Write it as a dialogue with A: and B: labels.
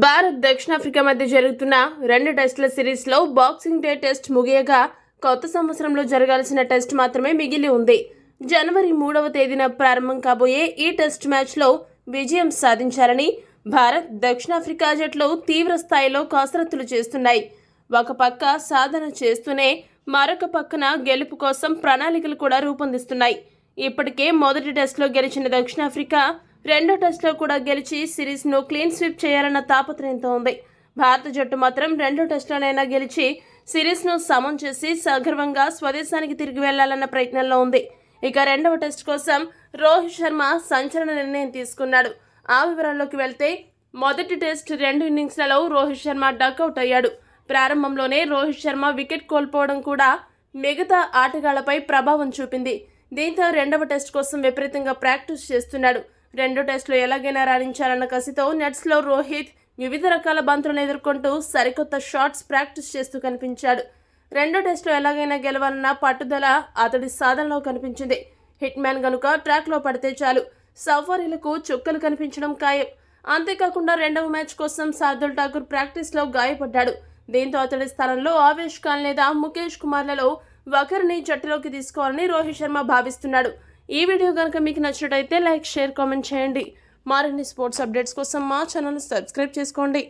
A: భారత్ దక్షిణాఫ్రికా మధ్య జరుగుతున్న 2 టెస్టుల సిరీస్లో బాక్సింగ్ డే టెస్ట్ ముగియగా కొత్త సంవత్సరంలో జరగాల్సిన టెస్ట్ మాత్రమే మిగిలి ఉంది. జనవరి 3వ తేదీన ప్రారంభం కాబోయే ఈ టెస్ట్ మ్యాచ్లో విజయం సాధించాలని భారత్ దక్షిణాఫ్రికా జట్లు తీవ్ర స్థాయిలో కసరత్తులు చేస్తున్నాయి. ఒక పక్క సాధన చేస్తూనే మరొక పక్కన గెలుపు కోసం ప్రణాళికలు కూడా రూపొందిస్తున్నాయి. ఇప్పటికే మొదటి టెస్టులో గెలిచిన దక్షిణాఫ్రికా రెండో టెస్టులో కూడా గెలిచి సిరీస్ను క్లీన్ స్వీప్ చేయాలన్న తాపత్రయంతో ఉంది. భారత జట్టు మాత్రం రెండో టెస్టులోనైనా గెలిచి సిరీస్ను సమం చేసి సగర్వంగా స్వదేశానికి తిరిగి వెళ్లాలన్న ప్రయత్నంలో ఉంది. ఇక రెండవ టెస్ట్ కోసం రోహిత్ శర్మ సంచలన నిర్ణయం తీసుకున్నాడు. ఆ వివరాల్లోకి వెళ్తే మొదటి టెస్ట్ 2 ఇన్నింగ్స్లలో రోహిత్ శర్మ డకౌట్ అయ్యాడు. ప్రారంభంలోనే రోహిత్ శర్మ వికెట్ కోల్పోవడం కూడా మిగతా ఆటగాళ్లపై ప్రభావం చూపింది. దీంతో రెండవ టెస్ట్ కోసం విపరీతంగా ప్రాక్టీస్ చేస్తున్నాడు. రెండో టెస్టులో ఎలాగైనా రాణించాలన్న కసితో నెట్స్లో రోహిత్ వివిధ రకాల బంతులను ఎదుర్కొంటూ సరికొత్త షాట్స్ ప్రాక్టీస్ చేస్తూ కనిపించాడు. రెండో టెస్టులో ఎలాగైనా గెలవాలన్న పట్టుదల అతడి సాధనలో కనిపించింది. హిట్ మ్యాన్ గనుక ట్రాక్లో పడితే చాలు సఫారీలకు చుక్కలు కనిపించడం ఖాయం. అంతేకాకుండా రెండవ మ్యాచ్ కోసం శార్దుల్ ఠాకూర్ ప్రాక్టీస్లో గాయపడ్డాడు. దీంతో అతడి స్థానంలో ఆవేష్ ఖాన్ లేదా ముఖేష్ కుమార్లలో ఒకరిని జట్టులోకి తీసుకోవాలని రోహిత్ శర్మ భావిస్తున్నాడు. ఈ వీడియో కనుక మీకు నచ్చినట్లయితే లైక్, షేర్, కామెంట్ చేయండి. మరిన్ని స్పోర్ట్స్ అప్డేట్స్ కోసం మా ఛానల్ సబ్స్క్రైబ్ చేసుకోండి.